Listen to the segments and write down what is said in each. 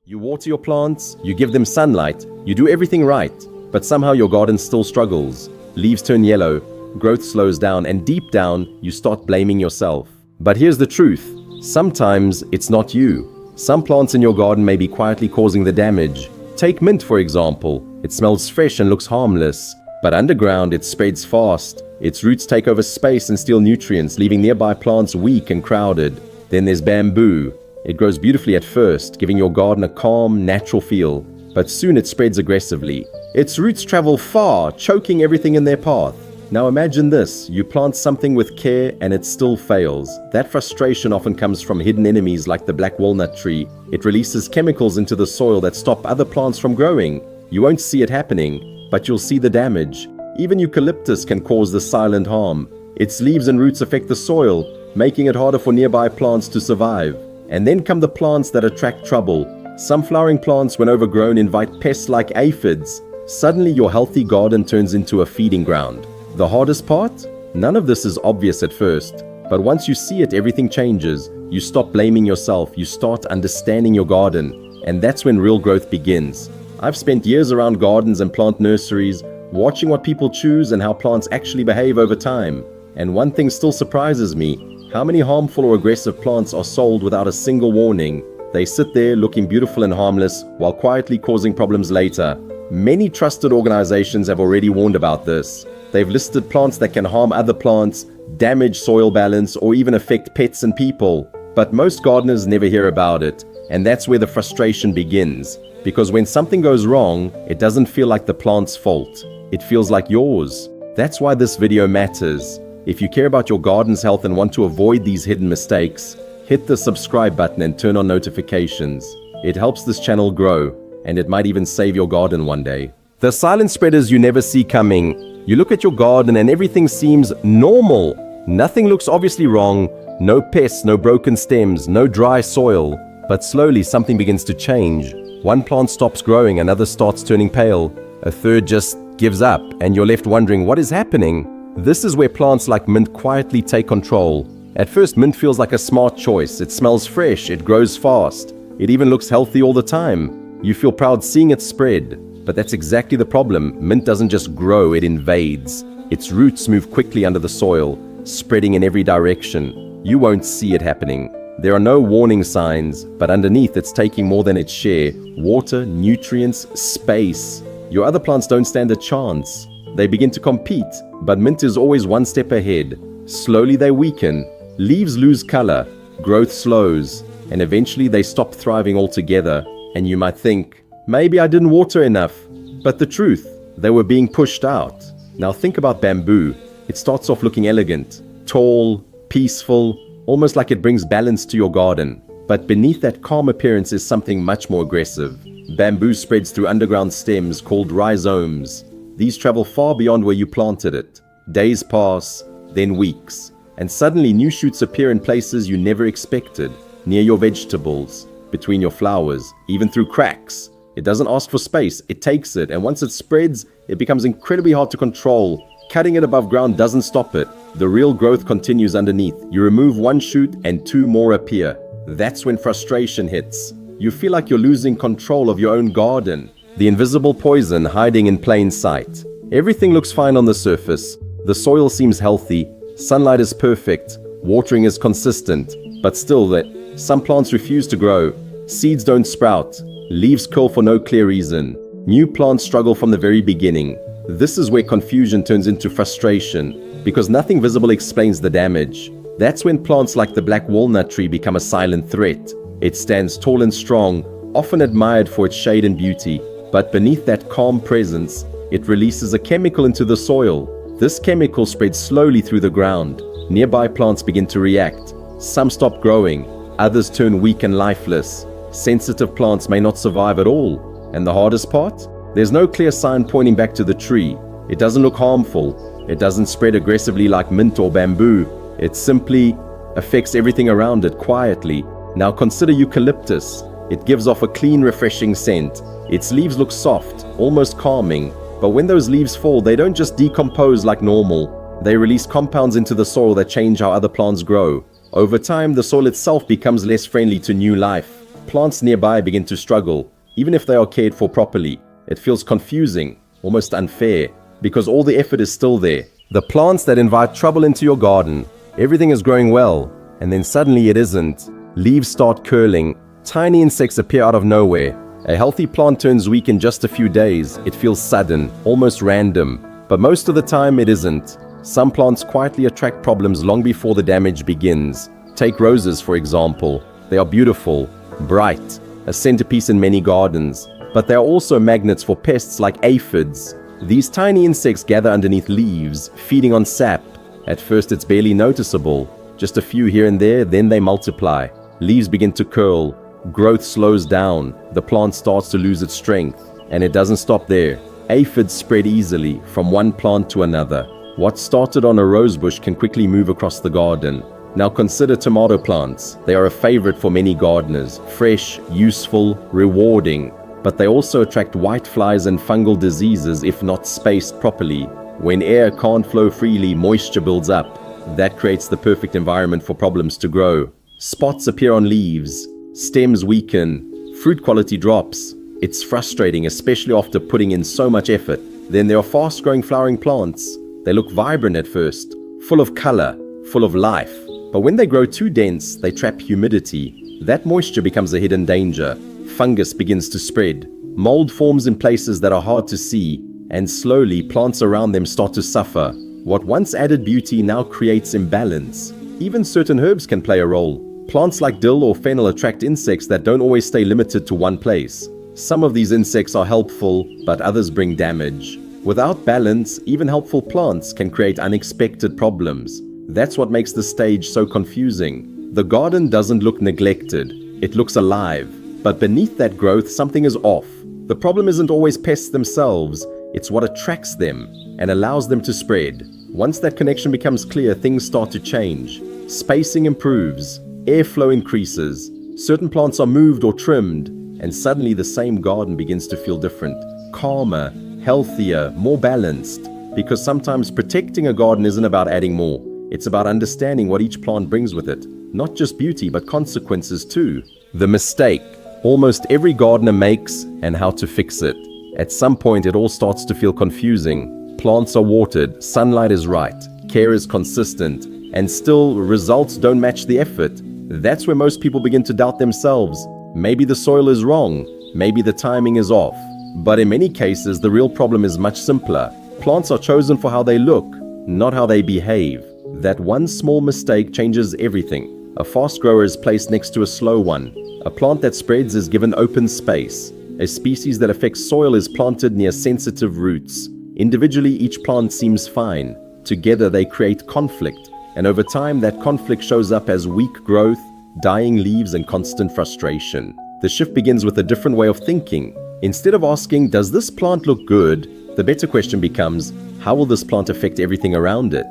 You water your plants, you give them sunlight, you do everything right, but somehow your garden still struggles. Leaves turn yellow, growth slows down, and deep down, you start blaming yourself. But here's the truth. Sometimes it's not you. Some plants in your garden may be quietly causing the damage. Take mint, for example. It smells fresh and looks harmless, but underground it spreads fast. Its roots take over space and steal nutrients, leaving nearby plants weak and crowded. Then there's bamboo. It grows beautifully at first, giving your garden a calm, natural feel, but soon it spreads aggressively. Its roots travel far, choking everything in their path. Now imagine this, you plant something with care and it still fails. That frustration often comes from hidden enemies like the black walnut tree. It releases chemicals into the soil that stop other plants from growing. You won't see it happening, but you'll see the damage. Even eucalyptus can cause the silent harm. Its leaves and roots affect the soil, making it harder for nearby plants to survive. And then come the plants that attract trouble. Some flowering plants, when overgrown, invite pests like aphids. Suddenly your healthy garden turns into a feeding ground. The hardest part? None of this is obvious at first. But once you see it, everything changes. You stop blaming yourself. You start understanding your garden. And that's when real growth begins. I've spent years around gardens and plant nurseries, watching what people choose and how plants actually behave over time. And one thing still surprises me. How many harmful or aggressive plants are sold without a single warning? They sit there looking beautiful and harmless while quietly causing problems later. Many trusted organizations have already warned about this. They've listed plants that can harm other plants, damage soil balance, or even affect pets and people. But most gardeners never hear about it, and that's where the frustration begins. Because when something goes wrong, it doesn't feel like the plant's fault. It feels like yours. That's why this video matters. If you care about your garden's health and want to avoid these hidden mistakes, hit the subscribe button and turn on notifications. It helps this channel grow, and it might even save your garden one day. The silent spreaders you never see coming. You look at your garden and everything seems normal. Nothing looks obviously wrong. No pests, no broken stems, no dry soil. But slowly something begins to change. One plant stops growing, another starts turning pale. A third just gives up, and you're left wondering what is happening. This is where plants like mint quietly take control. At first, mint feels like a smart choice. It smells fresh, it grows fast. It even looks healthy all the time. You feel proud seeing it spread. But that's exactly the problem. Mint doesn't just grow, it invades. Its roots move quickly under the soil, spreading in every direction. You won't see it happening. There are no warning signs, but underneath it's taking more than its share. Water, nutrients, space. Your other plants don't stand a chance. They begin to compete, but mint is always one step ahead. Slowly they weaken, leaves lose color, growth slows, and eventually they stop thriving altogether. And you might think, maybe I didn't water enough. But the truth, they were being pushed out. Now think about bamboo. It starts off looking elegant, tall, peaceful, almost like it brings balance to your garden. But beneath that calm appearance is something much more aggressive. Bamboo spreads through underground stems called rhizomes. These travel far beyond where you planted it. Days pass, then weeks, and suddenly new shoots appear in places you never expected, near your vegetables, between your flowers, even through cracks. It doesn't ask for space, it takes it, and once it spreads, it becomes incredibly hard to control. Cutting it above ground doesn't stop it. The real growth continues underneath. You remove one shoot and two more appear. That's when frustration hits. You feel like you're losing control of your own garden. The invisible poison hiding in plain sight. Everything looks fine on the surface. The soil seems healthy. Sunlight is perfect. Watering is consistent. But still, some plants refuse to grow. Seeds don't sprout. Leaves curl for no clear reason. New plants struggle from the very beginning. This is where confusion turns into frustration, because nothing visible explains the damage. That's when plants like the black walnut tree become a silent threat. It stands tall and strong, often admired for its shade and beauty. But beneath that calm presence, it releases a chemical into the soil. This chemical spreads slowly through the ground. Nearby plants begin to react. Some stop growing, others turn weak and lifeless. Sensitive plants may not survive at all. And the hardest part? There's no clear sign pointing back to the tree. It doesn't look harmful. It doesn't spread aggressively like mint or bamboo. It simply affects everything around it quietly. Now consider eucalyptus. It gives off a clean, refreshing scent. Its leaves look soft, almost calming. But when those leaves fall, they don't just decompose like normal. They release compounds into the soil that change how other plants grow. Over time, the soil itself becomes less friendly to new life. Plants nearby begin to struggle, even if they are cared for properly. It feels confusing, almost unfair, because all the effort is still there. The plants that invite trouble into your garden, everything is growing well, and then suddenly it isn't. Leaves start curling, tiny insects appear out of nowhere. A healthy plant turns weak in just a few days. It feels sudden, almost random, but most of the time it isn't. Some plants quietly attract problems long before the damage begins. Take roses, for example. They are beautiful, bright, a centerpiece in many gardens, but they are also magnets for pests like aphids. These tiny insects gather underneath leaves, feeding on sap. At first it's barely noticeable, just a few here and there, then they multiply. Leaves begin to curl, growth slows down, the plant starts to lose its strength, and it doesn't stop there. Aphids spread easily from one plant to another. What started on a rose bush can quickly move across the garden. Now consider tomato plants. They are a favorite for many gardeners, fresh, useful, rewarding, but they also attract whiteflies and fungal diseases if not spaced properly. When air can't flow freely, moisture builds up. That creates the perfect environment for problems to grow. Spots appear on leaves, stems weaken, fruit quality drops. It's frustrating, especially after putting in so much effort. Then there are fast-growing flowering plants. They look vibrant at first, full of color, full of life. But when they grow too dense, they trap humidity. That moisture becomes a hidden danger. Fungus begins to spread. Mold forms in places that are hard to see, and slowly plants around them start to suffer. What once added beauty now creates imbalance. Even certain herbs can play a role. Plants like dill or fennel attract insects that don't always stay limited to one place. Some of these insects are helpful, but others bring damage. Without balance, even helpful plants can create unexpected problems. That's what makes the stage so confusing. The garden doesn't look neglected, it looks alive. But beneath that growth, something is off. The problem isn't always pests themselves, it's what attracts them and allows them to spread. Once that connection becomes clear, things start to change. Spacing improves, airflow increases, certain plants are moved or trimmed, and suddenly the same garden begins to feel different, calmer, healthier, more balanced. Because sometimes protecting a garden isn't about adding more. It's about understanding what each plant brings with it. Not just beauty, but consequences too. The mistake almost every gardener makes and how to fix it. At some point, it all starts to feel confusing. Plants are watered, sunlight is right, care is consistent, and still results don't match the effort. That's where most people begin to doubt themselves. Maybe the soil is wrong, maybe the timing is off. But in many cases, the real problem is much simpler. Plants are chosen for how they look, not how they behave. That one small mistake changes everything. A fast grower is placed next to a slow one. A plant that spreads is given open space. A species that affects soil is planted near sensitive roots. Individually, each plant seems fine. Together, they create conflict. And over time, that conflict shows up as weak growth, dying leaves, and constant frustration. The shift begins with a different way of thinking. Instead of asking, does this plant look good? The better question becomes, how will this plant affect everything around it?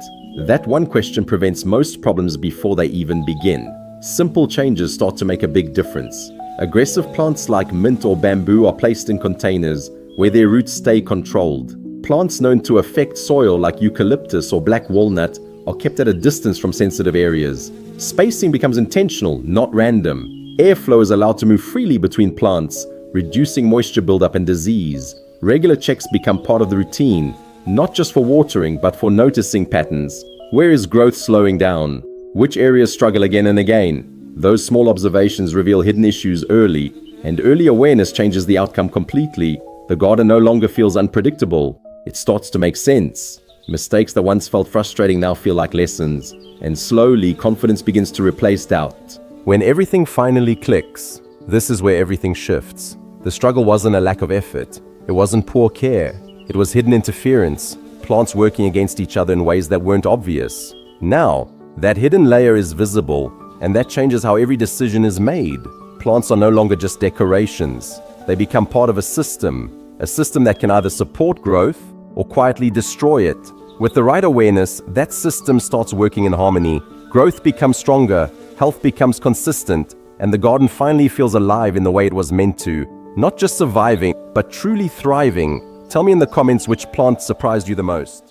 That one question prevents most problems before they even begin. Simple changes start to make a big difference. Aggressive plants like mint or bamboo are placed in containers where their roots stay controlled. Plants known to affect soil like eucalyptus or black walnut are kept at a distance from sensitive areas. Spacing becomes intentional, not random. Airflow is allowed to move freely between plants, reducing moisture buildup and disease. Regular checks become part of the routine, not just for watering, but for noticing patterns. Where is growth slowing down? Which areas struggle again and again? Those small observations reveal hidden issues early, and early awareness changes the outcome completely. The garden no longer feels unpredictable. It starts to make sense. Mistakes that once felt frustrating now feel like lessons, and slowly confidence begins to replace doubt. When everything finally clicks, this is where everything shifts. The struggle wasn't a lack of effort. It wasn't poor care. It was hidden interference, plants working against each other in ways that weren't obvious. Now, that hidden layer is visible, and that changes how every decision is made. Plants are no longer just decorations. They become part of a system that can either support growth or quietly destroy it. With the right awareness, that system starts working in harmony. Growth becomes stronger, health becomes consistent, and the garden finally feels alive in the way it was meant to. Not just surviving, but truly thriving. Tell me in the comments which plant surprised you the most.